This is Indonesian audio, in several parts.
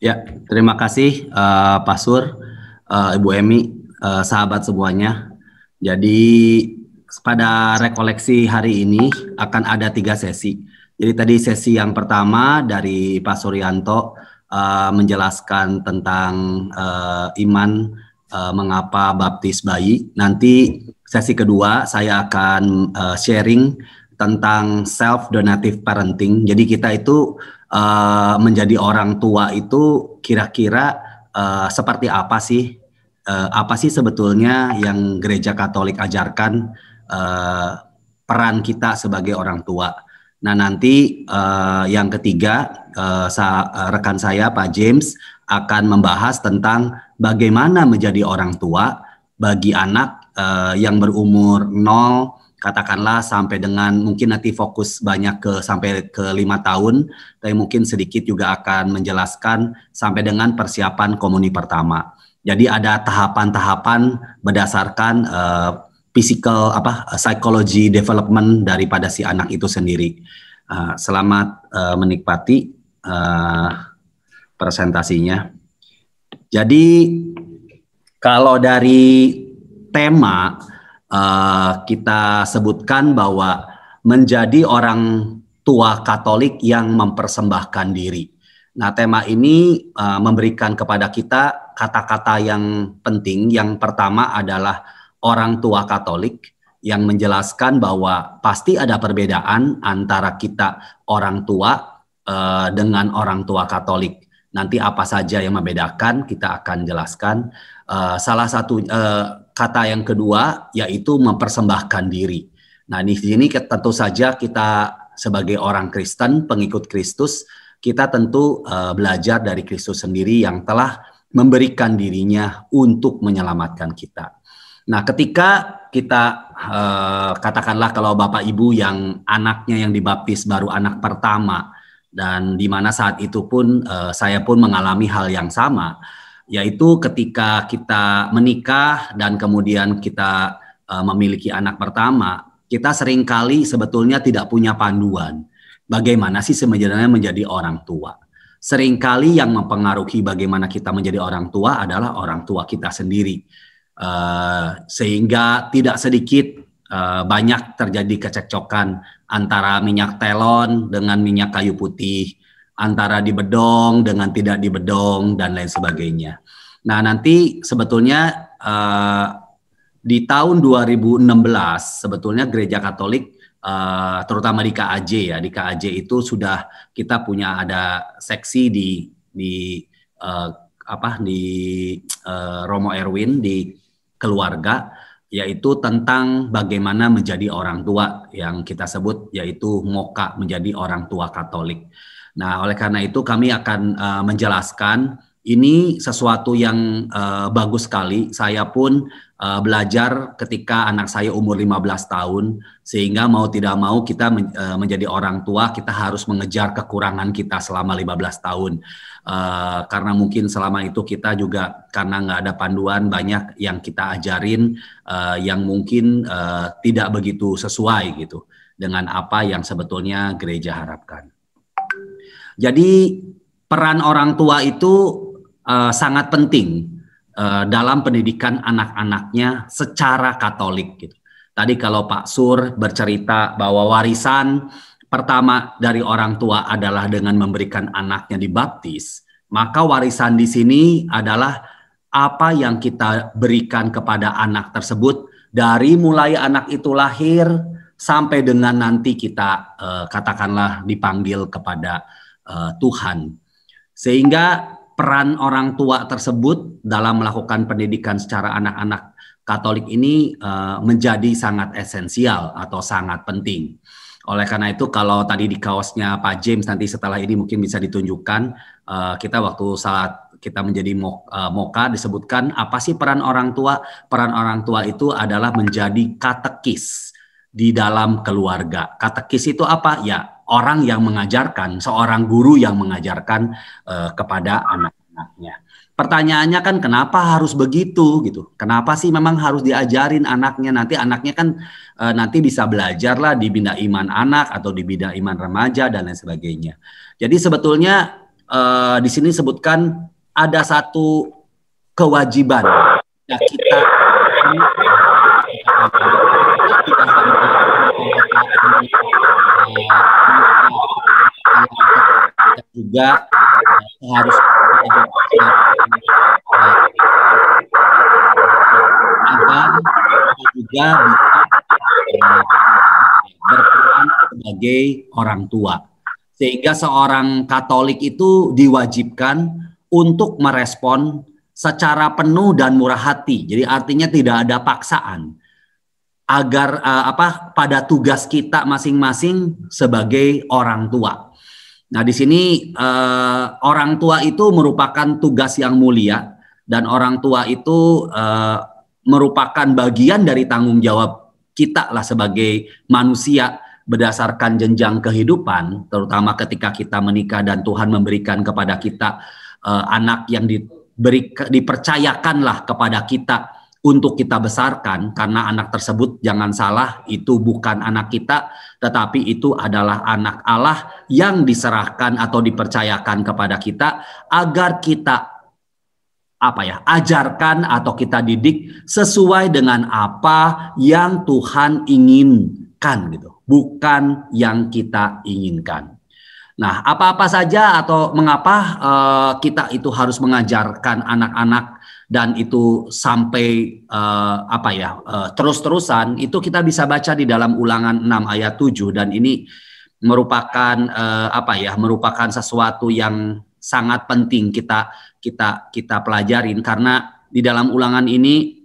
Ya, terima kasih Pak Sur, Ibu Emi, sahabat semuanya. Jadi pada rekoleksi hari ini akan ada 3 sesi. Jadi tadi sesi yang pertama dari Pak Suryanto menjelaskan tentang iman mengapa baptis bayi. Nanti sesi kedua saya akan sharing tentang self donative parenting. Jadi kita itu menjadi orang tua itu kira-kira seperti apa sih? Apa sih sebetulnya yang Gereja Katolik ajarkan peran kita sebagai orang tua? Nah nanti yang ketiga rekan saya Pak James akan membahas tentang bagaimana menjadi orang tua bagi anak yang berumur 0 katakanlah sampai dengan mungkin nanti fokus banyak sampai ke 5 tahun, tapi mungkin sedikit juga akan menjelaskan sampai dengan persiapan komuni pertama. Jadi ada tahapan-tahapan berdasarkan physical psychology development daripada si anak itu sendiri. Selamat menikmati presentasinya. Jadi kalau dari tema kita sebutkan bahwa menjadi orang tua Katolik yang mempersembahkan diri. Nah, tema ini memberikan kepada kita kata-kata yang penting. Yang pertama adalah orang tua Katolik, yang menjelaskan bahwa pasti ada perbedaan antara kita orang tua dengan orang tua Katolik. Nanti apa saja yang membedakan kita akan jelaskan. Salah satu kata yang kedua yaitu mempersembahkan diri. Nah, di sini tentu saja kita sebagai orang Kristen, pengikut Kristus, kita tentu belajar dari Kristus sendiri yang telah memberikan dirinya untuk menyelamatkan kita. Nah, ketika kita katakanlah kalau Bapak Ibu yang anaknya yang dibaptis baru anak pertama, dan di mana saat itu pun saya pun mengalami hal yang sama, yaitu ketika kita menikah dan kemudian kita memiliki anak pertama, kita seringkali sebetulnya tidak punya panduan. Bagaimana sih sebenarnya menjadi orang tua? Seringkali yang mempengaruhi bagaimana kita menjadi orang tua adalah orang tua kita sendiri. Sehingga tidak sedikit banyak terjadi kecekcokan antara minyak telon dengan minyak kayu putih, antara dibedong dengan tidak dibedong, dan lain sebagainya. Nah, nanti sebetulnya di tahun 2016 sebetulnya Gereja Katolik terutama di KAJ ya, di KAJ itu sudah kita punya ada seksi di Romo Erwin di keluarga, yaitu tentang bagaimana menjadi orang tua yang kita sebut yaitu MOKA, menjadi orang tua Katolik. Nah, oleh karena itu kami akan menjelaskan ini sesuatu yang bagus sekali. Saya pun belajar ketika anak saya umur 15 tahun, sehingga mau tidak mau kita menjadi orang tua, kita harus mengejar kekurangan kita selama 15 tahun. Karena mungkin selama itu kita juga karena nggak ada panduan banyak yang kita ajarin yang mungkin tidak begitu sesuai gitu dengan apa yang sebetulnya gereja harapkan. Jadi peran orang tua itu sangat penting dalam pendidikan anak-anaknya secara Katolik gitu. Tadi kalau Pak Sur bercerita bahwa warisan pertama dari orang tua adalah dengan memberikan anaknya dibaptis, maka warisan di sini adalah apa yang kita berikan kepada anak tersebut dari mulai anak itu lahir sampai dengan nanti kita katakanlah dipanggil kepada Tuhan. Sehingga peran orang tua tersebut dalam melakukan pendidikan secara anak-anak Katolik ini menjadi sangat esensial atau sangat penting. Oleh karena itu kalau tadi di kaosnya Pak James nanti setelah ini mungkin bisa ditunjukkan, kita waktu saat kita menjadi MOKA disebutkan apa sih peran orang tua? Peran orang tua itu adalah menjadi katekis di dalam keluarga. Katekis itu apa? Ya, orang yang mengajarkan, seorang guru yang mengajarkan kepada anak-anaknya. Pertanyaannya kan kenapa harus begitu gitu? Kenapa sih memang harus diajarin anaknya? Nanti anaknya kan nanti bisa belajar lah di Bina Iman Anak atau di Bina Iman Remaja dan lain sebagainya. Jadi sebetulnya di sini sebutkan ada satu kewajiban ya kita juga harus agar juga bisa berperan sebagai orang tua. Sehingga seorang Katolik itu diwajibkan untuk merespon secara penuh dan murah hati. Jadi artinya tidak ada paksaan agar pada tugas kita masing-masing sebagai orang tua. Nah, di sini orang tua itu merupakan tugas yang mulia dan orang tua itu merupakan bagian dari tanggung jawab kita lah sebagai manusia berdasarkan jenjang kehidupan, terutama ketika kita menikah dan Tuhan memberikan kepada kita anak yang dipercayakanlah kepada kita untuk kita besarkan, karena anak tersebut jangan salah itu bukan anak kita, tetapi itu adalah anak Allah yang diserahkan atau dipercayakan kepada kita agar kita ajarkan atau kita didik sesuai dengan apa yang Tuhan inginkan gitu, bukan yang kita inginkan. Nah, apa-apa saja atau mengapa kita itu harus mengajarkan anak-anak dan itu sampai terus-terusan, itu kita bisa baca di dalam Ulangan 6 ayat 7 dan ini merupakan merupakan sesuatu yang sangat penting kita pelajarin, karena di dalam Ulangan ini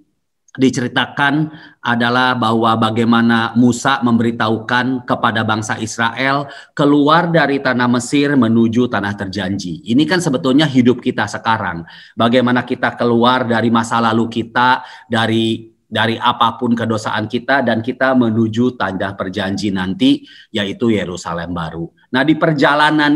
diceritakan adalah bahwa bagaimana Musa memberitahukan kepada bangsa Israel keluar dari tanah Mesir menuju tanah terjanji. Ini kan sebetulnya hidup kita sekarang. Bagaimana kita keluar dari masa lalu kita, dari apapun kedosaan kita, dan kita menuju tanah perjanji nanti, yaitu Yerusalem baru. Nah, di perjalanan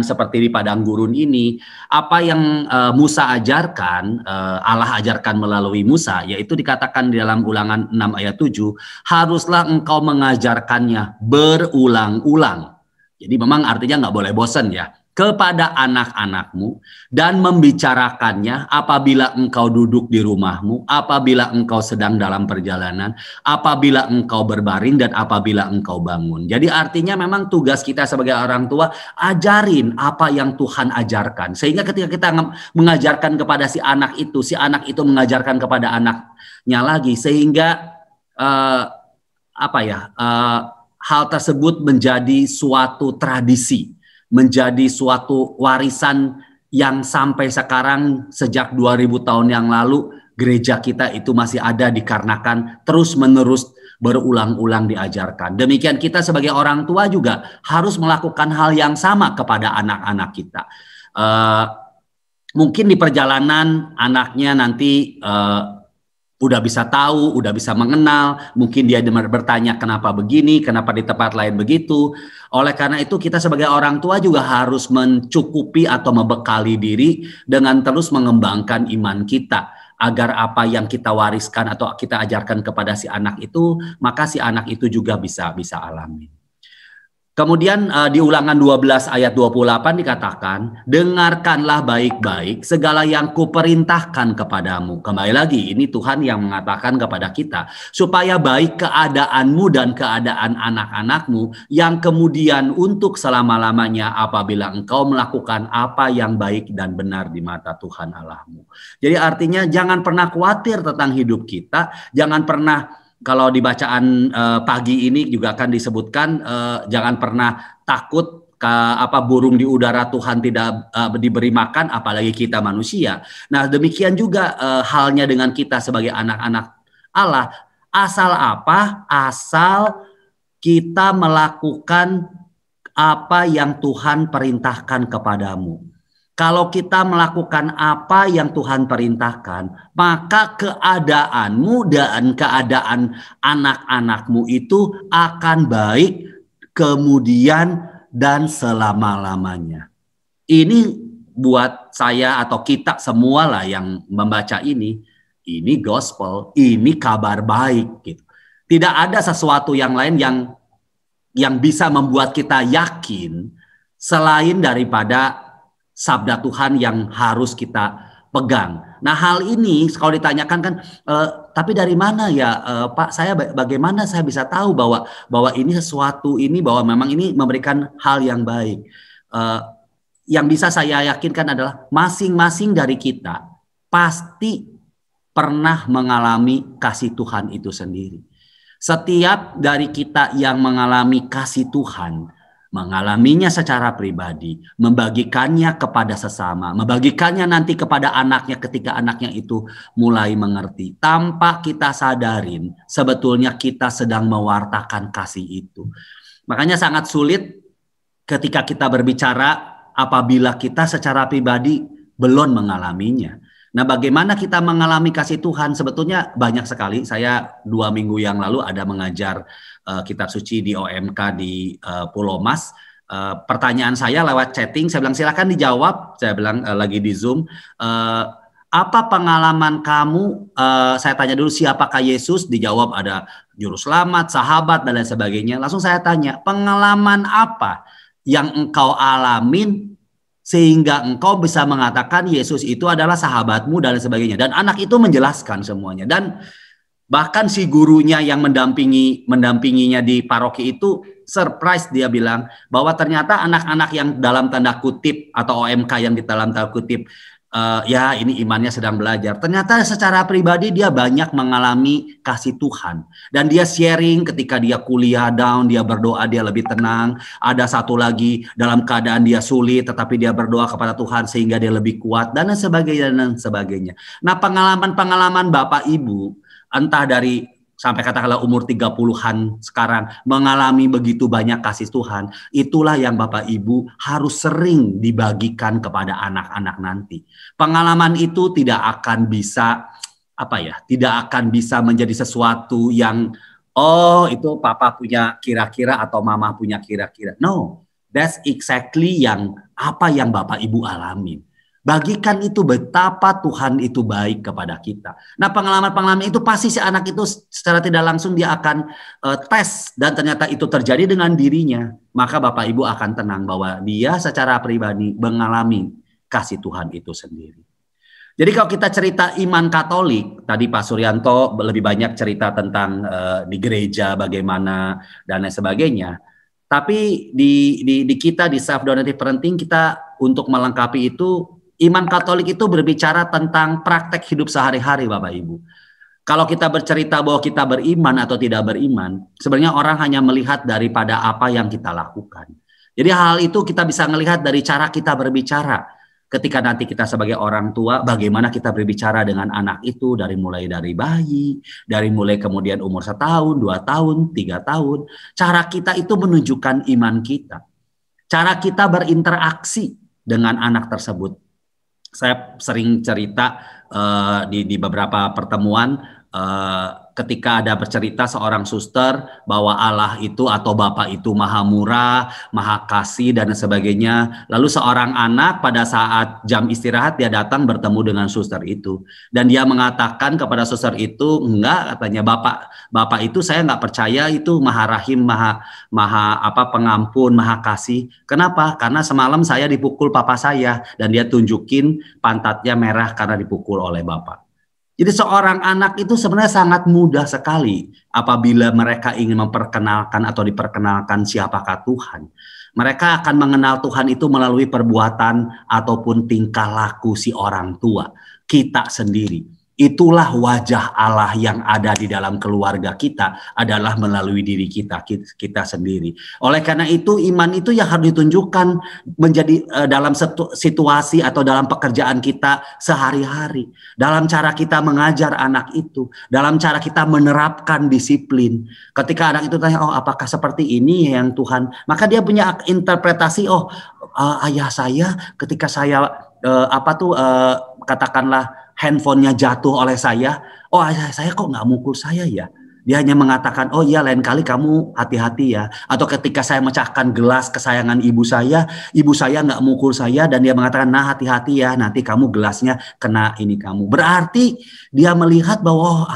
seperti di padang gurun ini, apa yang Musa ajarkan, Allah ajarkan melalui Musa, yaitu dikatakan di dalam Ulangan 6 ayat 7, haruslah engkau mengajarkannya berulang-ulang. Jadi memang artinya nggak boleh bosan ya. Kepada anak-anakmu dan membicarakannya apabila engkau duduk di rumahmu, apabila engkau sedang dalam perjalanan, apabila engkau berbaring, dan apabila engkau bangun. Jadi artinya memang tugas kita sebagai orang tua, ajarin apa yang Tuhan ajarkan. Sehingga ketika kita mengajarkan kepada si anak itu mengajarkan kepada anaknya lagi. Sehingga hal tersebut menjadi suatu tradisi, menjadi suatu warisan yang sampai sekarang sejak 2000 tahun yang lalu gereja kita itu masih ada dikarenakan terus-menerus berulang-ulang diajarkan. Demikian kita sebagai orang tua juga harus melakukan hal yang sama kepada anak-anak kita. Mungkin di perjalanan anaknya nanti udah bisa tahu, udah bisa mengenal, mungkin dia bertanya kenapa begini, kenapa di tempat lain begitu. Oleh karena itu kita sebagai orang tua juga harus mencukupi atau membekali diri dengan terus mengembangkan iman kita, agar apa yang kita wariskan atau kita ajarkan kepada si anak itu, maka si anak itu juga bisa alami. Kemudian di Ulangan 12 ayat 28 dikatakan, dengarkanlah baik-baik segala yang kuperintahkan kepadamu. Kembali lagi, ini Tuhan yang mengatakan kepada kita, supaya baik keadaanmu dan keadaan anak-anakmu, yang kemudian untuk selama-lamanya apabila engkau melakukan apa yang baik dan benar di mata Tuhan Allahmu. Jadi artinya jangan pernah khawatir tentang hidup kita, jangan pernah. Kalau di bacaan pagi ini juga akan disebutkan jangan pernah takut burung di udara Tuhan tidak diberi makan, apalagi kita manusia. Nah, demikian juga halnya dengan kita sebagai anak-anak Allah. Asal kita melakukan apa yang Tuhan perintahkan kepadamu. Kalau kita melakukan apa yang Tuhan perintahkan, maka keadaanmu dan keadaan anak-anakmu itu akan baik kemudian dan selama-lamanya. Ini buat saya atau kita semua lah yang membaca ini gospel, ini kabar baik gitu. Tidak ada sesuatu yang lain yang bisa membuat kita yakin selain daripada sabda Tuhan yang harus kita pegang. Nah, hal ini kalau ditanyakan kan, tapi dari mana ya, Pak? Saya bagaimana saya bisa tahu bahwa ini sesuatu ini, bahwa memang ini memberikan hal yang baik. Yang bisa saya yakinkan adalah masing-masing dari kita pasti pernah mengalami kasih Tuhan itu sendiri. Setiap dari kita yang mengalami kasih Tuhan, mengalaminya secara pribadi, membagikannya kepada sesama, membagikannya nanti kepada anaknya ketika anaknya itu mulai mengerti. Tanpa kita sadarin, sebetulnya kita sedang mewartakan kasih itu. Makanya sangat sulit ketika kita berbicara apabila kita secara pribadi belum mengalaminya. Nah, bagaimana kita mengalami kasih Tuhan? Sebetulnya banyak sekali. Saya 2 minggu yang lalu ada mengajar kitab suci di OMK di Pulau Mas. Pertanyaan saya lewat chatting, saya bilang silakan dijawab. Saya bilang lagi di Zoom. Apa pengalaman kamu? Saya tanya dulu siapakah Yesus? Dijawab ada juru selamat, sahabat, dan lain sebagainya. Langsung saya tanya, pengalaman apa yang engkau alamin sehingga engkau bisa mengatakan Yesus itu adalah sahabatmu dan sebagainya. Dan anak itu menjelaskan semuanya. Dan bahkan si gurunya yang mendampinginya di paroki itu surprise, dia bilang bahwa ternyata anak-anak yang dalam tanda kutip atau OMK yang di dalam tanda kutip ya ini imannya sedang belajar. Ternyata secara pribadi dia banyak mengalami kasih Tuhan. Dan dia sharing ketika dia kuliah down, dia berdoa, dia lebih tenang. Ada satu lagi dalam keadaan dia sulit, tetapi dia berdoa kepada Tuhan sehingga dia lebih kuat, dan sebagainya, dan sebagainya. Nah, pengalaman-pengalaman Bapak Ibu, entah dari sampai katakanlah umur 30-an sekarang mengalami begitu banyak kasih Tuhan, itulah yang Bapak Ibu harus sering dibagikan kepada anak-anak nanti. Pengalaman itu tidak akan bisa tidak akan bisa menjadi sesuatu yang itu papa punya kira-kira atau mama punya kira-kira. No, that's exactly yang Bapak Ibu alamin. Bagikan itu betapa Tuhan itu baik kepada kita. Nah, pengalaman-pengalaman itu pasti si anak itu secara tidak langsung dia akan tes, dan ternyata itu terjadi dengan dirinya. Maka Bapak Ibu akan tenang bahwa dia secara pribadi mengalami kasih Tuhan itu sendiri. Jadi kalau kita cerita iman Katolik, tadi Pak Suryanto lebih banyak cerita tentang di gereja bagaimana dan lain sebagainya. Tapi di kita di self donative parenting, kita untuk melengkapi itu, iman Katolik itu berbicara tentang praktek hidup sehari-hari Bapak Ibu. Kalau kita bercerita bahwa kita beriman atau tidak beriman, sebenarnya orang hanya melihat daripada apa yang kita lakukan. Jadi hal itu kita bisa melihat dari cara kita berbicara. Ketika nanti kita sebagai orang tua, bagaimana kita berbicara dengan anak itu mulai dari bayi, dari mulai kemudian umur 1 tahun, 2 tahun, 3 tahun. Cara kita itu menunjukkan iman kita. Cara kita berinteraksi dengan anak tersebut. Saya sering cerita di beberapa pertemuan ketika ada bercerita seorang suster bahwa Allah itu atau Bapa itu maha murah, maha kasih dan sebagainya. Lalu seorang anak pada saat jam istirahat dia datang bertemu dengan suster itu. Dan dia mengatakan kepada suster itu, enggak, katanya Bapak itu saya enggak percaya itu maha rahim, maha pengampun, maha kasih. Kenapa? Karena semalam saya dipukul papa saya dan dia tunjukin pantatnya merah karena dipukul oleh Bapak. Jadi seorang anak itu sebenarnya sangat mudah sekali apabila mereka ingin memperkenalkan atau diperkenalkan siapakah Tuhan. Mereka akan mengenal Tuhan itu melalui perbuatan ataupun tingkah laku si orang tua, kita sendiri. Itulah wajah Allah yang ada di dalam keluarga kita adalah melalui diri kita sendiri. Oleh karena itu iman itu yang harus ditunjukkan menjadi dalam situasi atau dalam pekerjaan kita sehari-hari. Dalam cara kita mengajar anak itu, dalam cara kita menerapkan disiplin. Ketika anak itu tanya, oh apakah seperti ini yang Tuhan? Maka dia punya interpretasi, ayah saya ketika saya katakanlah handphonenya jatuh oleh saya, ayah saya kok nggak mukul saya ya? Dia hanya mengatakan, oh iya lain kali kamu hati-hati ya. Atau ketika saya mecahkan gelas kesayangan ibu saya nggak mukul saya dan dia mengatakan, nah hati-hati ya, nanti kamu gelasnya kena ini kamu. Berarti dia melihat bahwa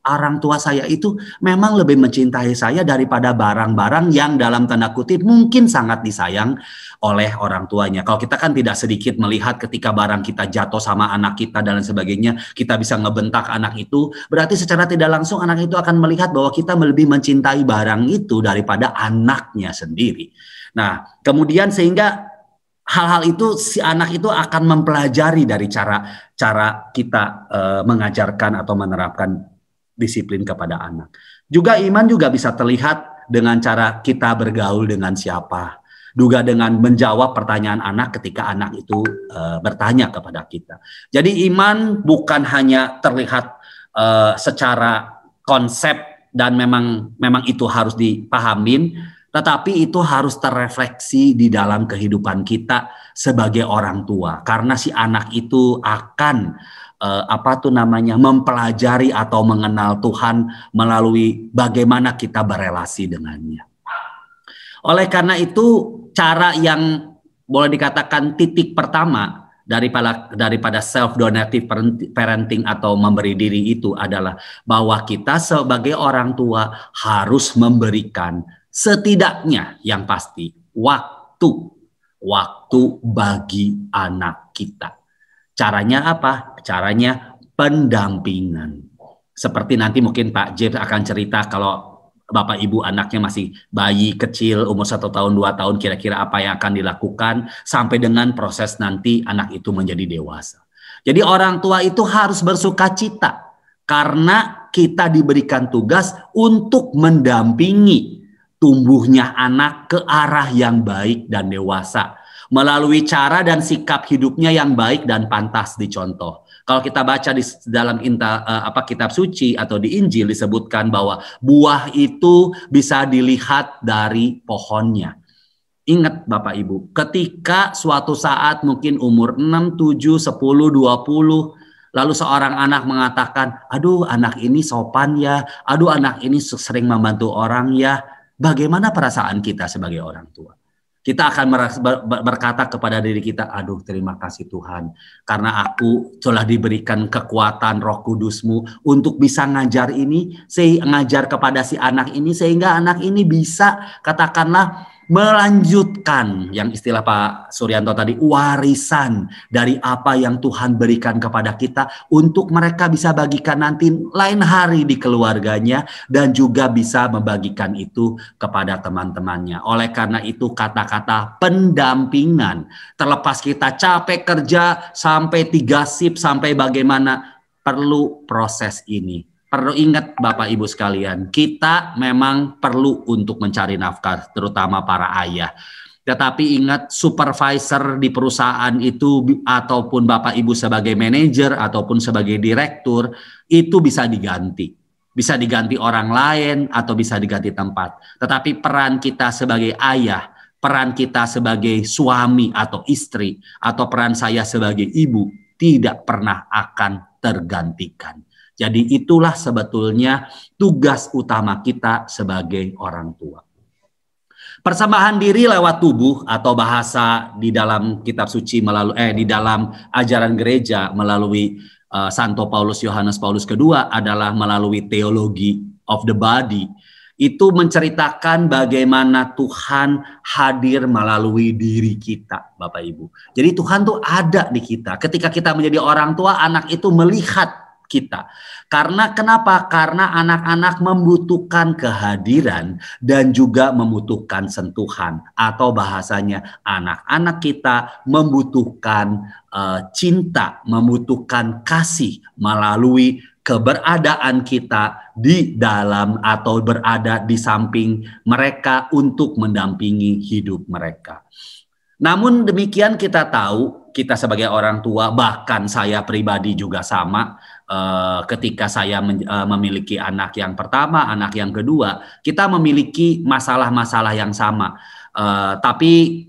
orang tua saya itu memang lebih mencintai saya daripada barang-barang yang dalam tanda kutip mungkin sangat disayang oleh orang tuanya. Kalau kita kan tidak sedikit melihat ketika barang kita jatuh sama anak kita dan lain sebagainya, kita bisa ngebentak anak itu, berarti secara tidak langsung anak itu akan melihat bahwa kita lebih mencintai barang itu daripada anaknya sendiri. Nah, kemudian sehingga hal-hal itu si anak itu akan mempelajari dari cara kita mengajarkan atau menerapkan disiplin kepada anak. Juga iman juga bisa terlihat dengan cara kita bergaul dengan siapa. Juga dengan menjawab pertanyaan anak ketika anak itu bertanya kepada kita. Jadi iman bukan hanya terlihat secara konsep dan memang itu harus dipahamin, tetapi itu harus terrefleksi di dalam kehidupan kita sebagai orang tua. Karena si anak itu akan mempelajari atau mengenal Tuhan melalui bagaimana kita berelasi dengannya. Oleh karena itu, cara yang boleh dikatakan titik pertama daripada self-donative parenting atau memberi diri itu adalah bahwa kita sebagai orang tua harus memberikan setidaknya yang pasti waktu bagi anak kita. Caranya apa? Caranya pendampingan. Seperti nanti mungkin Pak James akan cerita kalau Bapak Ibu anaknya masih bayi kecil umur 1 tahun 2 tahun, kira-kira apa yang akan dilakukan sampai dengan proses nanti anak itu menjadi dewasa. Jadi orang tua itu harus bersukacita karena kita diberikan tugas untuk mendampingi tumbuhnya anak ke arah yang baik dan dewasa melalui cara dan sikap hidupnya yang baik dan pantas dicontoh. Kalau kita baca di dalam kitab suci atau di Injil disebutkan bahwa buah itu bisa dilihat dari pohonnya. Ingat Bapak Ibu, ketika suatu saat mungkin umur 6, 7, 10, 20, lalu seorang anak mengatakan, aduh anak ini sopan ya, aduh anak ini sering membantu orang ya, bagaimana perasaan kita sebagai orang tua? Kita akan berkata kepada diri kita, aduh terima kasih Tuhan, karena aku telah diberikan kekuatan Roh Kudus-Mu untuk bisa ngajar kepada si anak ini, sehingga anak ini bisa katakanlah melanjutkan yang istilah Pak Suryanto tadi, warisan dari apa yang Tuhan berikan kepada kita untuk mereka bisa bagikan nanti lain hari di keluarganya dan juga bisa membagikan itu kepada teman-temannya. Oleh karena itu kata-kata pendampingan, terlepas kita capek kerja sampai 3 shift sampai bagaimana, perlu proses ini. Perlu ingat Bapak Ibu sekalian, kita memang perlu untuk mencari nafkah, terutama para ayah. Tetapi ingat, supervisor di perusahaan itu ataupun Bapak Ibu sebagai manajer ataupun sebagai direktur itu bisa diganti. Bisa diganti orang lain atau bisa diganti tempat. Tetapi peran kita sebagai ayah, peran kita sebagai suami atau istri, atau peran saya sebagai ibu tidak pernah akan tergantikan. Jadi itulah sebetulnya tugas utama kita sebagai orang tua. Persembahan diri lewat tubuh atau bahasa di dalam kitab suci di dalam ajaran gereja melalui Santo Paulus Yohanes Paulus II adalah melalui teologi of the body. Itu menceritakan bagaimana Tuhan hadir melalui diri kita, Bapak Ibu. Jadi Tuhan tuh ada di kita. Ketika kita menjadi orang tua, anak itu melihat kita. Karena kenapa? Karena anak-anak membutuhkan kehadiran dan juga membutuhkan sentuhan, atau bahasanya anak-anak kita membutuhkan cinta, membutuhkan kasih melalui keberadaan kita di dalam atau berada di samping mereka untuk mendampingi hidup mereka. Namun demikian kita tahu, kita sebagai orang tua, bahkan saya pribadi juga sama, ketika saya memiliki anak yang pertama, anak yang kedua, kita memiliki masalah-masalah yang sama. Tapi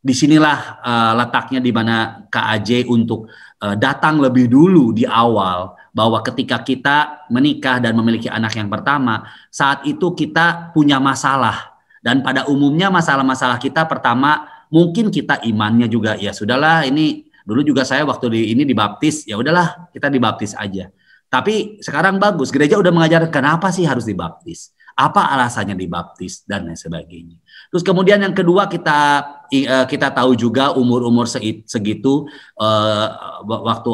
disinilah letaknya di mana KAJ untuk datang lebih dulu di awal, bahwa ketika kita menikah dan memiliki anak yang pertama, saat itu kita punya masalah. Dan pada umumnya masalah-masalah kita pertama, mungkin kita imannya juga, ya sudahlah ini dulu juga saya waktu ini dibaptis, ya udahlah kita dibaptis aja. Tapi sekarang bagus, gereja udah mengajarkan kenapa sih harus dibaptis, apa alasannya dibaptis dan lain sebagainya. Terus kemudian yang kedua kita tahu juga umur-umur segitu waktu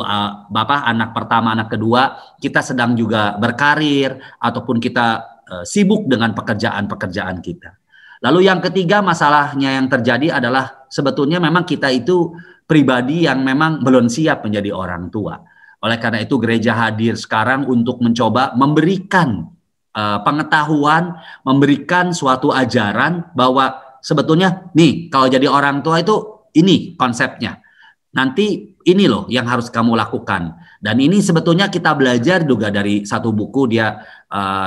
Bapak anak pertama, anak kedua, kita sedang juga berkarir ataupun kita sibuk dengan pekerjaan-pekerjaan kita. Lalu yang ketiga masalahnya yang terjadi adalah sebetulnya memang kita itu pribadi yang memang belum siap menjadi orang tua. Oleh karena itu gereja hadir sekarang untuk mencoba memberikan pengetahuan, memberikan suatu ajaran bahwa sebetulnya nih kalau jadi orang tua itu ini konsepnya. Nanti ini loh yang harus kamu lakukan. Dan ini sebetulnya kita belajar juga dari satu buku, dia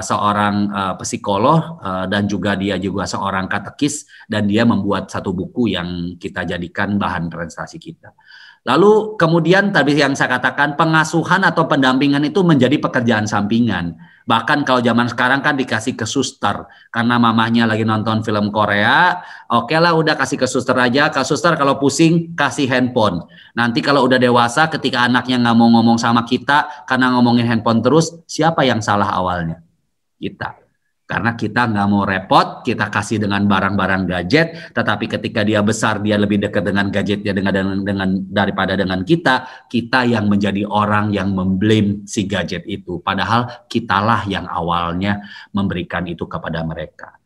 seorang psikolog dan juga dia juga seorang katekis, dan dia membuat satu buku yang kita jadikan bahan presentasi kita. Lalu kemudian tadi yang saya katakan pengasuhan atau pendampingan itu menjadi pekerjaan sampingan. Bahkan kalau zaman sekarang kan dikasih ke suster karena mamahnya lagi nonton film Korea, oke lah udah kasih ke suster aja. Ke suster kalau pusing kasih handphone. Nanti kalau udah dewasa ketika anaknya nggak mau ngomong sama kita karena ngomongin handphone terus, siapa yang salah awalnya? Kita. Karena kita nggak mau repot, kita kasih dengan barang-barang gadget, tetapi ketika dia besar dia lebih dekat dengan gadgetnya daripada dengan kita yang menjadi orang yang memblame si gadget itu. Padahal kitalah yang awalnya memberikan itu kepada mereka.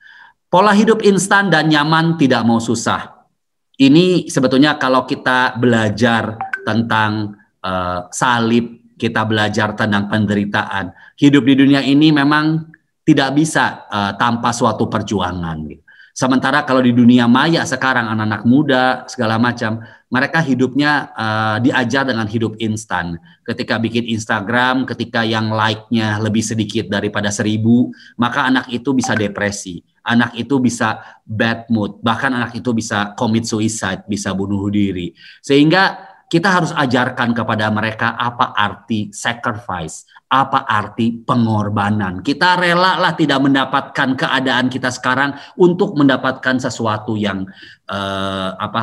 Pola hidup instan dan nyaman tidak mau susah. Ini sebetulnya kalau kita belajar tentang salib, kita belajar tentang penderitaan. Hidup di dunia ini memang tidak bisa tanpa suatu perjuangan. Sementara kalau di dunia maya sekarang anak-anak muda segala macam, mereka hidupnya diajar dengan hidup instan. Ketika bikin Instagram, ketika yang like-nya lebih sedikit daripada 1000, maka anak itu bisa depresi. Anak itu bisa bad mood, bahkan anak itu bisa commit suicide, bisa bunuh diri. Sehingga kita harus ajarkan kepada mereka apa arti sacrifice, apa arti pengorbanan. Kita rela lah tidak mendapatkan keadaan kita sekarang untuk mendapatkan sesuatu yang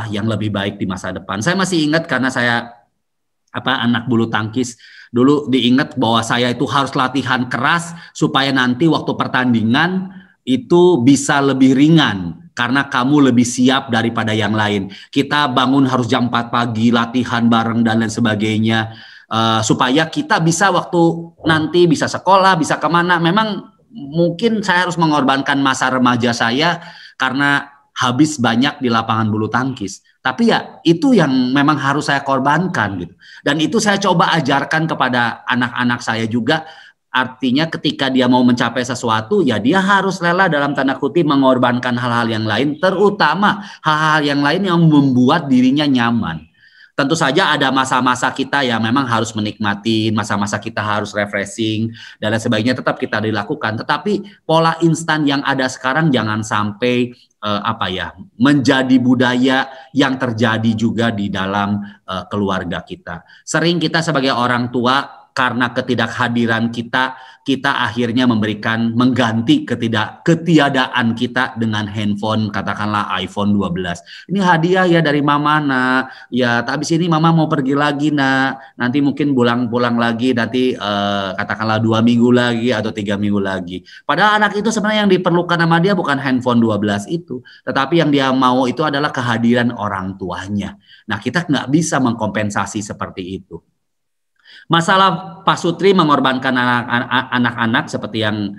yang lebih baik di masa depan. Saya masih ingat karena saya anak bulu tangkis dulu, diingat bahwa saya itu harus latihan keras supaya nanti waktu pertandingan itu bisa lebih ringan. Karena kamu lebih siap daripada yang lain. Kita bangun harus jam 4 pagi, latihan bareng dan lain sebagainya. Supaya kita bisa waktu nanti bisa sekolah, bisa kemana. Memang mungkin saya harus mengorbankan masa remaja saya karena habis banyak di lapangan bulu tangkis. Tapi ya itu yang memang harus saya korbankan gitu. Dan itu saya coba ajarkan kepada anak-anak saya juga. Artinya ketika dia mau mencapai sesuatu, ya dia harus rela dalam tanda kutip mengorbankan hal-hal yang lain, terutama hal-hal yang lain yang membuat dirinya nyaman. Tentu saja ada masa-masa kita yang memang harus menikmati, masa-masa kita harus refreshing, dan lain sebagainya tetap kita dilakukan. Tetapi pola instan yang ada sekarang jangan sampai menjadi budaya yang terjadi juga di dalam keluarga kita. Sering kita sebagai orang tua, karena ketidakhadiran kita akhirnya mengganti ketiadaan kita dengan handphone, katakanlah iPhone 12. Ini hadiah ya dari mama, nak. Ya, habis ini mama mau pergi lagi, nak. Nanti mungkin pulang lagi, nanti katakanlah 2 minggu lagi atau 3 minggu lagi. Padahal anak itu sebenarnya yang diperlukan sama dia bukan handphone 12 itu, tetapi yang dia mau itu adalah kehadiran orang tuanya. Nah, kita nggak bisa mengkompensasi seperti itu. Masalah Pak Sutri mengorbankan anak-anak seperti yang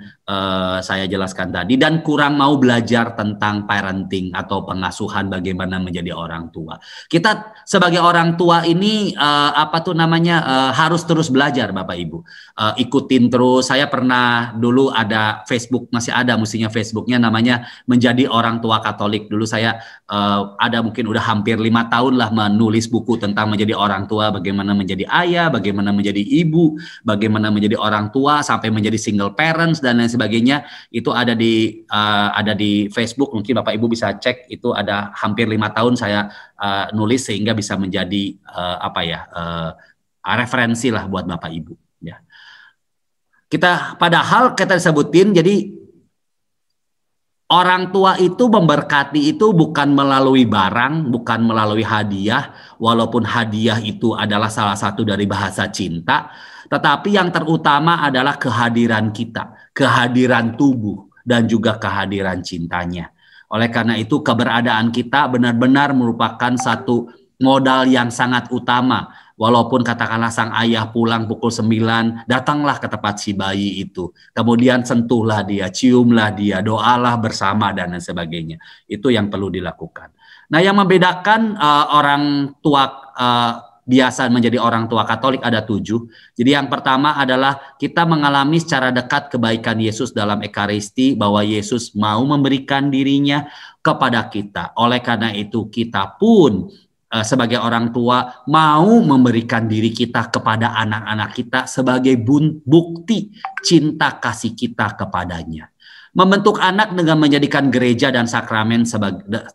saya jelaskan tadi, dan kurang mau belajar tentang parenting atau pengasuhan bagaimana menjadi orang tua. Kita sebagai orang tua ini harus terus belajar Bapak Ibu. Ikutin terus. Saya pernah dulu ada Facebook, masih ada mestinya Facebooknya, namanya Menjadi Orang Tua Katolik. Dulu saya ada mungkin udah hampir 5 tahun lah menulis buku tentang menjadi orang tua, bagaimana menjadi ayah, bagaimana menjadi ibu, bagaimana menjadi orang tua sampai menjadi single parents dan lain sebagainya. Itu ada di Facebook, mungkin Bapak Ibu bisa cek, itu ada hampir 5 tahun saya nulis sehingga bisa menjadi referensi lah buat Bapak Ibu ya. Padahal kita sebutin, jadi orang tua itu memberkati itu bukan melalui barang, bukan melalui hadiah, walaupun hadiah itu adalah salah satu dari bahasa cinta. Tetapi yang terutama adalah kehadiran kita, kehadiran tubuh, dan juga kehadiran cintanya. Oleh karena itu keberadaan kita benar-benar merupakan satu modal yang sangat utama. Walaupun katakanlah sang ayah pulang pukul 9, datanglah ke tempat si bayi itu. Kemudian sentuhlah dia, ciumlah dia, doalah bersama dan lain sebagainya. Itu yang perlu dilakukan. Nah, yang membedakan orang tua biasa menjadi orang tua Katolik ada 7. Jadi yang pertama adalah kita mengalami secara dekat kebaikan Yesus dalam Ekaristi, bahwa Yesus mau memberikan dirinya kepada kita. Oleh karena itu kita pun sebagai orang tua mau memberikan diri kita kepada anak-anak kita sebagai bukti cinta kasih kita kepadanya. Membentuk anak dengan menjadikan gereja dan sakramen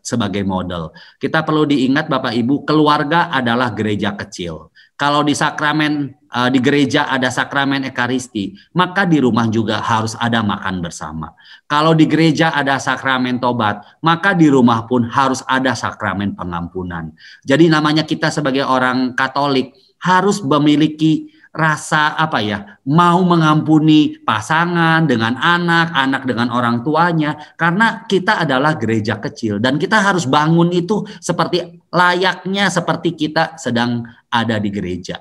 sebagai model. Kita perlu diingat Bapak Ibu, keluarga adalah gereja kecil. Kalau di sakramen, di gereja ada sakramen Ekaristi, maka di rumah juga harus ada makan bersama. Kalau di gereja ada sakramen tobat, maka di rumah pun harus ada sakramen pengampunan. Jadi namanya kita sebagai orang Katolik harus memiliki rasa mau mengampuni pasangan dengan anak, anak dengan orang tuanya, karena kita adalah gereja kecil dan kita harus bangun itu seperti layaknya seperti kita sedang ada di gereja.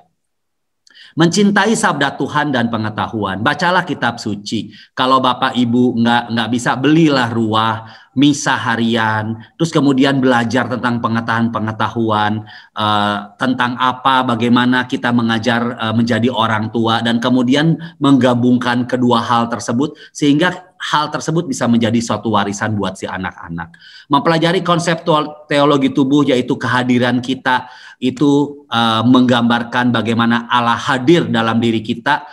Mencintai sabda Tuhan dan pengetahuan. Bacalah kitab suci. Kalau Bapak Ibu nggak bisa, belilah ruah, misa harian, terus kemudian belajar tentang pengetahuan tentang bagaimana kita mengajar menjadi orang tua, dan kemudian menggabungkan kedua hal tersebut sehingga hal tersebut bisa menjadi suatu warisan buat si anak-anak. Mempelajari konsep teologi tubuh, yaitu kehadiran kita itu menggambarkan bagaimana Allah hadir dalam diri kita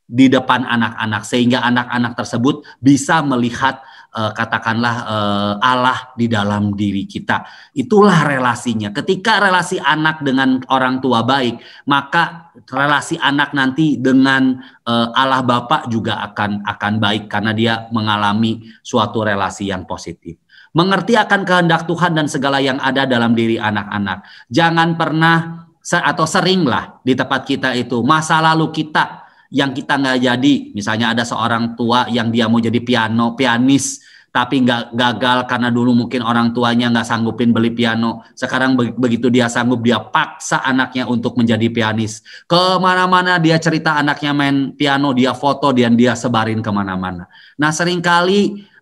di depan anak-anak, sehingga anak-anak tersebut bisa melihat Allah di dalam diri kita. Itulah relasinya. Ketika relasi anak dengan orang tua baik, maka relasi anak nanti dengan Allah Bapa juga akan baik, karena dia mengalami suatu relasi yang positif. Mengerti akan kehendak Tuhan dan segala yang ada dalam diri anak-anak. Jangan pernah atau seringlah di tempat kita itu masa lalu kita yang kita nggak jadi. Misalnya ada seorang tua yang dia mau jadi pianis, tapi nggak gagal karena dulu mungkin orang tuanya nggak sanggupin beli piano. Sekarang begitu dia sanggup, dia paksa anaknya untuk menjadi pianis. Kemana-mana dia cerita anaknya main piano, dia foto dan dia sebarin kemana-mana. Nah, seringkali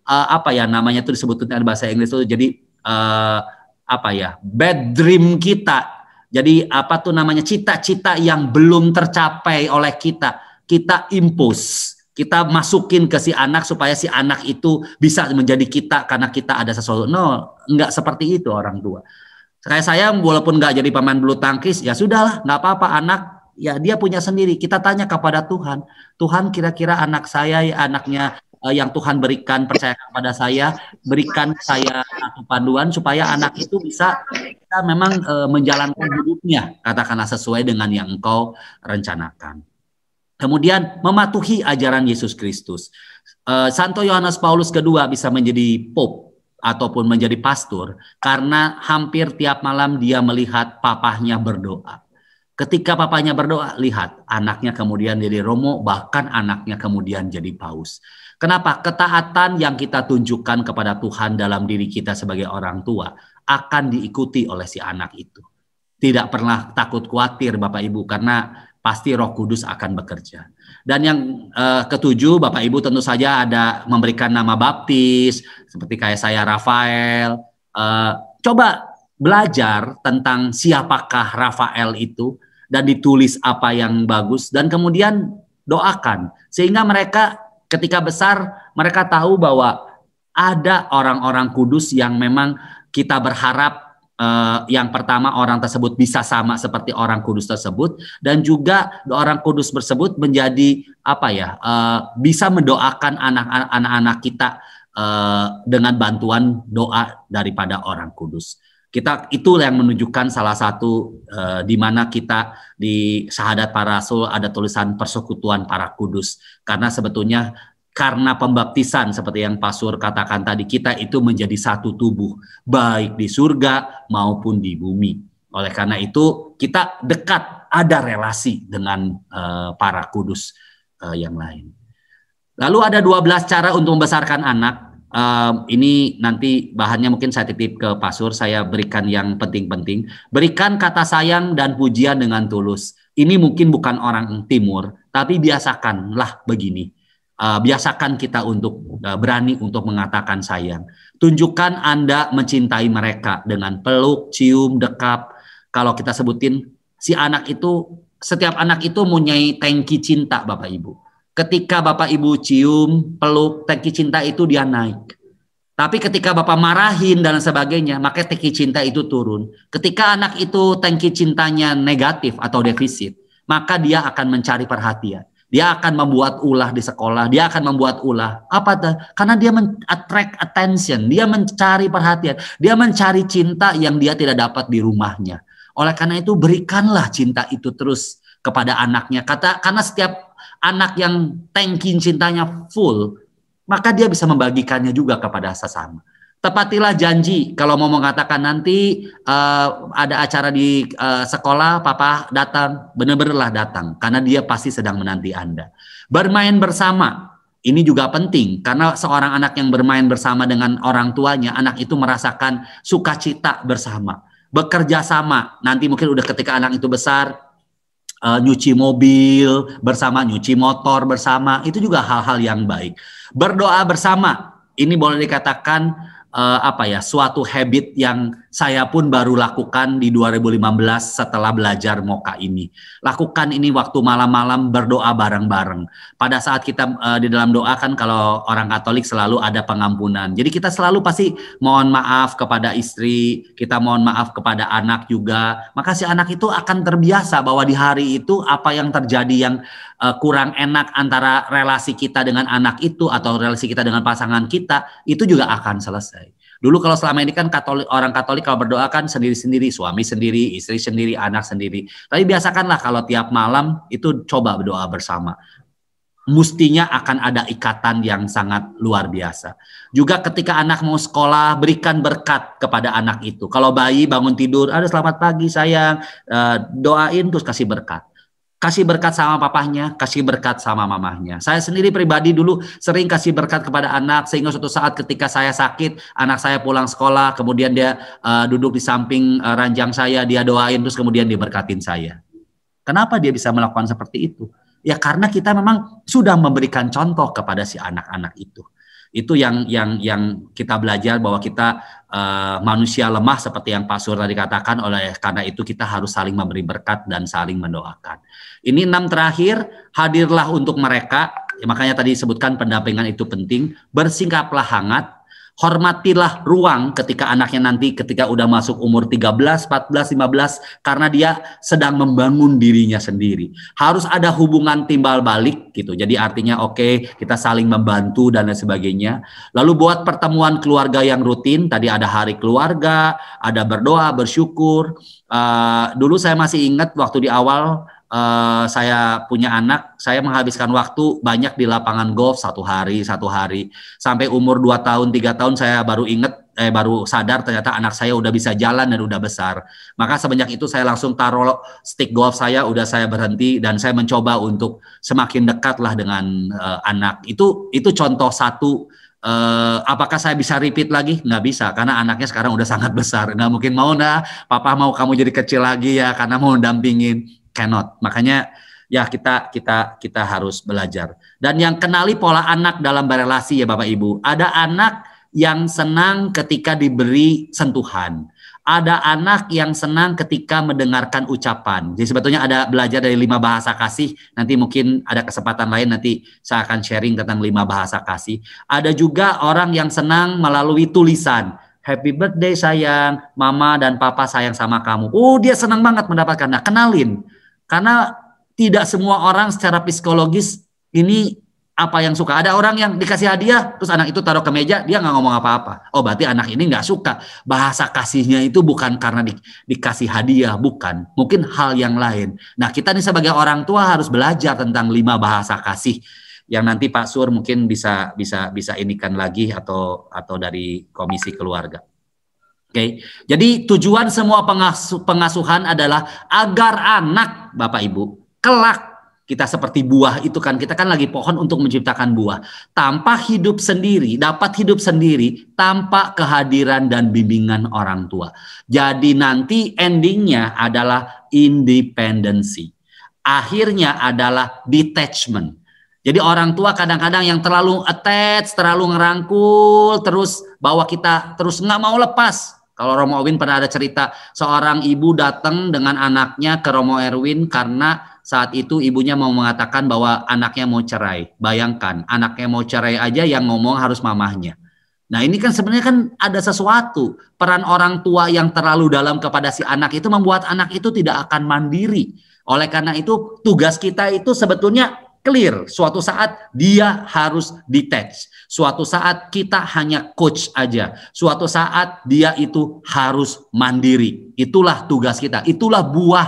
namanya itu disebutkan dalam bahasa Inggris itu jadi bad dream kita. Jadi cita-cita yang belum tercapai oleh kita impose, kita masukin ke si anak supaya si anak itu bisa menjadi kita karena kita ada sesuatu. No, enggak seperti itu orang tua. Kayak saya walaupun enggak jadi pemain bulu tangkis, ya sudahlah, enggak apa-apa, anak ya dia punya sendiri. Kita tanya kepada Tuhan. Tuhan, kira-kira anak saya, anaknya yang Tuhan berikan, percaya kepada saya, berikan saya satu panduan supaya anak itu bisa memang menjalankan hidupnya, katakanlah sesuai dengan yang Engkau rencanakan. Kemudian mematuhi ajaran Yesus Kristus. Santo Yohanes Paulus II bisa menjadi pope ataupun menjadi pastor karena hampir tiap malam dia melihat papahnya berdoa. Ketika papahnya berdoa, lihat anaknya kemudian jadi romo, bahkan anaknya kemudian jadi paus. Kenapa? Ketaatan yang kita tunjukkan kepada Tuhan dalam diri kita sebagai orang tua akan diikuti oleh si anak itu. Tidak pernah takut khawatir Bapak Ibu, karena pasti Roh Kudus akan bekerja. Dan yang ketujuh, Bapak Ibu tentu saja ada memberikan nama baptis, seperti kayak saya Rafael. Coba belajar tentang siapakah Rafael itu, dan ditulis apa yang bagus, dan kemudian doakan. Sehingga mereka ketika besar, mereka tahu bahwa ada orang-orang kudus yang memang kita berharap yang pertama orang tersebut bisa sama seperti orang kudus tersebut, dan juga orang kudus tersebut menjadi bisa mendoakan anak-anak kita dengan bantuan doa daripada orang kudus. Itu yang menunjukkan salah satu di mana kita di Syahadat Para Rasul ada tulisan persekutuan para kudus, karena sebetulnya karena pembaptisan seperti yang Pastor katakan tadi, kita itu menjadi satu tubuh, baik di surga maupun di bumi. Oleh karena itu kita dekat ada relasi dengan para kudus yang lain. Lalu ada 12 cara untuk membesarkan anak. Ini nanti bahannya mungkin saya titip ke Pak Sur, saya berikan yang penting-penting. Berikan kata sayang dan pujian dengan tulus. Ini mungkin bukan orang timur, tapi biasakanlah begini. Biasakan kita untuk berani untuk mengatakan sayang. Tunjukkan Anda mencintai mereka dengan peluk, cium, dekap. Kalau kita sebutin, si anak itu, setiap anak itu mempunyai tangki cinta, Bapak Ibu. Ketika Bapak Ibu cium, peluk, tangki cinta itu dia naik. Tapi ketika Bapak marahin dan sebagainya, maka tangki cinta itu turun. Ketika anak itu tangki cintanya negatif atau defisit, maka dia akan mencari perhatian. Dia akan membuat ulah di sekolah, dia akan membuat ulah. Apa tuh? Karena dia attract attention, dia mencari perhatian, dia mencari cinta yang dia tidak dapat di rumahnya. Oleh karena itu berikanlah cinta itu terus kepada anaknya. Karena setiap anak yang tangki cintanya full, maka dia bisa membagikannya juga kepada sesama. Tepatilah janji. Kalau mau mengatakan nanti ada acara di sekolah, papa datang, benar-benarlah datang. Karena dia pasti sedang menanti Anda. Bermain bersama, ini juga penting. Karena seorang anak yang bermain bersama dengan orang tuanya, anak itu merasakan sukacita bersama. Bekerja sama, nanti mungkin udah ketika anak itu besar, nyuci mobil bersama, nyuci motor bersama, itu juga hal-hal yang baik. Berdoa bersama, ini boleh dikatakan suatu habit yang saya pun baru lakukan di 2015 setelah belajar Moka ini. Lakukan ini waktu malam-malam berdoa bareng-bareng. Pada saat kita di dalam doa kan kalau orang Katolik selalu ada pengampunan. Jadi kita selalu pasti mohon maaf kepada istri, kita mohon maaf kepada anak juga. Maka si anak itu akan terbiasa bahwa di hari itu apa yang terjadi yang kurang enak antara relasi kita dengan anak itu atau relasi kita dengan pasangan kita, itu juga akan selesai. Dulu kalau selama ini kan orang Katolik kalau berdoa kan sendiri-sendiri, suami sendiri, istri sendiri, anak sendiri. Tapi biasakanlah kalau tiap malam itu coba berdoa bersama. Mestinya akan ada ikatan yang sangat luar biasa. Juga ketika anak mau sekolah, berikan berkat kepada anak itu. Kalau bayi bangun tidur, ada selamat pagi sayang, doain terus kasih berkat. Kasih berkat sama papahnya, kasih berkat sama mamahnya. Saya sendiri pribadi dulu sering kasih berkat kepada anak, sehingga suatu saat ketika saya sakit, anak saya pulang sekolah, kemudian dia duduk di samping ranjang saya, dia doain, terus kemudian dia berkatin saya. Kenapa dia bisa melakukan seperti itu? Ya karena kita memang sudah memberikan contoh kepada si anak-anak itu. Itu yang kita belajar bahwa kita manusia lemah seperti yang Pak Sur tadi katakan, oleh karena itu kita harus saling memberi berkat dan saling mendoakan. Ini 6 terakhir, hadirlah untuk mereka, ya, makanya tadi disebutkan pendampingan itu penting, bersikaplah hangat, hormatilah ruang ketika anaknya nanti ketika udah masuk umur 13, 14, 15, karena dia sedang membangun dirinya sendiri. Harus ada hubungan timbal balik gitu. Jadi artinya oke, kita saling membantu dan lain sebagainya. Lalu buat pertemuan keluarga yang rutin, tadi ada hari keluarga, ada berdoa, bersyukur. Dulu saya masih ingat waktu di awal saya punya anak, saya menghabiskan waktu banyak di lapangan golf satu hari. Sampai umur 2 tahun, 3 tahun saya baru baru sadar ternyata anak saya udah bisa jalan dan udah besar. Maka semenjak itu saya langsung taruh stick golf saya, udah saya berhenti dan saya mencoba untuk semakin dekatlah dengan anak. Itu contoh satu. Apakah saya bisa repeat lagi? Nggak bisa, karena anaknya sekarang udah sangat besar. Nggak mungkin mau papa mau kamu jadi kecil lagi ya, karena mau dampingin. Cannot. Makanya ya kita harus belajar. Dan yang kenali pola anak dalam berelasi ya Bapak Ibu. Ada anak yang senang ketika diberi sentuhan. Ada anak yang senang ketika mendengarkan ucapan. Jadi sebetulnya ada belajar dari 5 bahasa kasih. Nanti mungkin ada kesempatan lain nanti saya akan sharing tentang 5 bahasa kasih. Ada juga orang yang senang melalui tulisan. Happy birthday sayang, mama dan papa sayang sama kamu. Dia senang banget mendapatkan. Nah, kenalin. Karena tidak semua orang secara psikologis ini apa yang suka. Ada orang yang dikasih hadiah, terus anak itu taruh ke meja, dia nggak ngomong apa-apa. Oh, berarti anak ini nggak suka. Bahasa kasihnya itu bukan karena dikasih hadiah, bukan. Mungkin hal yang lain. Nah, kita nih sebagai orang tua harus belajar tentang 5 bahasa kasih. Yang nanti Pak Sur mungkin bisa inikan lagi atau dari komisi keluarga. Oke, jadi tujuan semua pengasuhan adalah agar anak, Bapak Ibu, kelak kita seperti buah itu kan, kita kan lagi pohon untuk menciptakan buah. Tanpa hidup sendiri, dapat hidup sendiri tanpa kehadiran dan bimbingan orang tua. Jadi nanti endingnya adalah independensi. Akhirnya adalah detachment. Jadi orang tua kadang-kadang yang terlalu attach, terlalu ngerangkul, terus bawa kita terus nggak mau lepas. Kalau Romo Erwin pernah ada cerita, seorang ibu datang dengan anaknya ke Romo Erwin karena saat itu ibunya mau mengatakan bahwa anaknya mau cerai. Bayangkan, anaknya mau cerai aja yang ngomong harus mamahnya. Nah ini kan sebenarnya kan ada sesuatu. Peran orang tua yang terlalu dalam kepada si anak itu membuat anak itu tidak akan mandiri. Oleh karena itu tugas kita itu sebetulnya clear. Suatu saat dia harus detach. Suatu saat kita hanya coach aja. Suatu saat dia itu harus mandiri. Itulah tugas kita. Itulah buah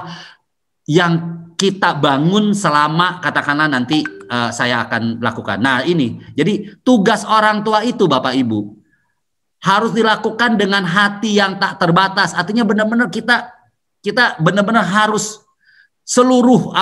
yang kita bangun selama katakanlah nanti saya akan lakukan. Nah ini, jadi tugas orang tua itu Bapak Ibu harus dilakukan dengan hati yang tak terbatas. Artinya benar-benar kita benar-benar harus seluruh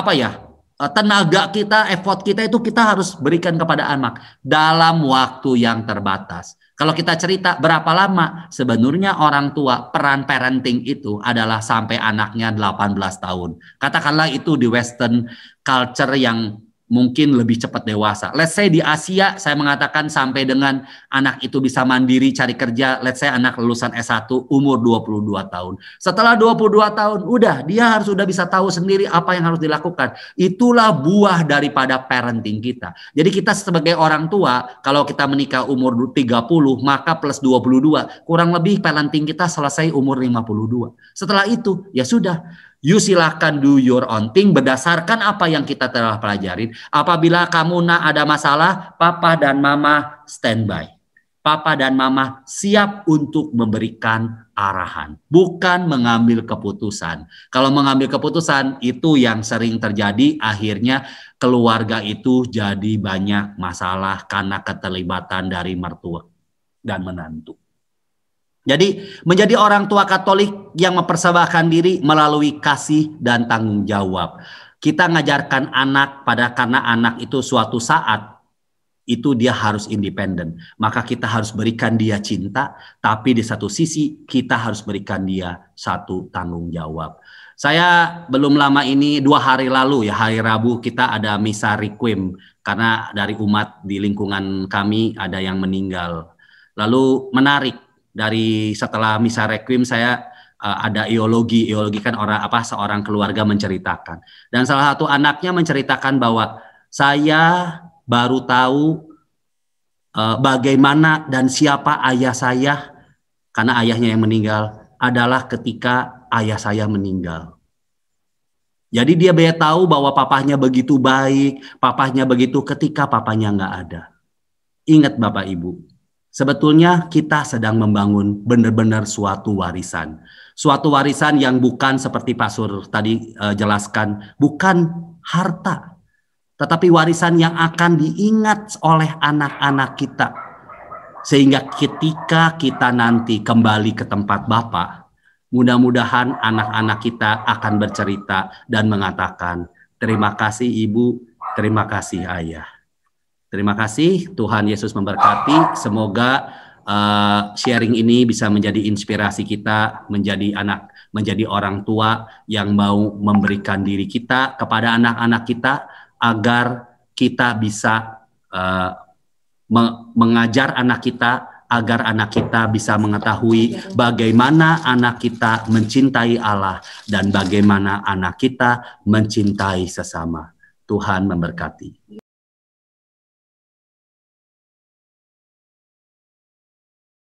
tenaga kita, effort kita itu kita harus berikan kepada anak dalam waktu yang terbatas. Kalau kita cerita berapa lama, sebenarnya orang tua peran parenting itu adalah sampai anaknya 18 tahun. Katakanlah itu di Western culture yang mungkin lebih cepat dewasa. Let's say di Asia saya mengatakan sampai dengan anak itu bisa mandiri cari kerja, let's say anak lulusan S1 umur 22 tahun. Setelah 22 tahun udah dia udah bisa tahu sendiri apa yang harus dilakukan. Itulah buah daripada parenting kita. Jadi kita sebagai orang tua kalau kita menikah umur 30 maka plus 22 kurang lebih parenting kita selesai umur 52. Setelah itu ya sudah. You silahkan do your own thing berdasarkan apa yang kita telah pelajarin. Apabila kamu ada masalah, papa dan mama standby. Papa dan mama siap untuk memberikan arahan. Bukan mengambil keputusan. Kalau mengambil keputusan itu yang sering terjadi akhirnya keluarga itu jadi banyak masalah karena keterlibatan dari mertua dan menantu. Jadi menjadi orang tua Katolik yang mempersembahkan diri melalui kasih dan tanggung jawab. Kita ngajarkan anak karena anak itu suatu saat itu dia harus independen. Maka kita harus berikan dia cinta, tapi di satu sisi kita harus berikan dia satu tanggung jawab. Saya belum lama ini 2 hari lalu ya hari Rabu kita ada misa requiem karena dari umat di lingkungan kami ada yang meninggal. Lalu menarik. Dari setelah misa requiem saya ada eologi kan seorang keluarga menceritakan dan salah satu anaknya menceritakan bahwa saya baru tahu bagaimana dan siapa ayah saya karena ayahnya yang meninggal adalah ketika ayah saya meninggal. Jadi dia tahu bahwa papahnya begitu baik, papahnya begitu ketika papanya nggak ada. Ingat Bapak Ibu. Sebetulnya kita sedang membangun benar-benar suatu warisan. Suatu warisan yang bukan seperti Pak Sur tadi jelaskan, bukan harta. Tetapi warisan yang akan diingat oleh anak-anak kita. Sehingga ketika kita nanti kembali ke tempat Bapa, mudah-mudahan anak-anak kita akan bercerita dan mengatakan, terima kasih Ibu, terima kasih Ayah. Terima kasih, Tuhan Yesus memberkati. Semoga sharing ini bisa menjadi inspirasi kita, menjadi orang tua yang mau memberikan diri kita kepada anak-anak kita, agar kita bisa mengajar anak kita, agar anak kita bisa mengetahui bagaimana anak kita mencintai Allah dan bagaimana anak kita mencintai sesama. Tuhan memberkati.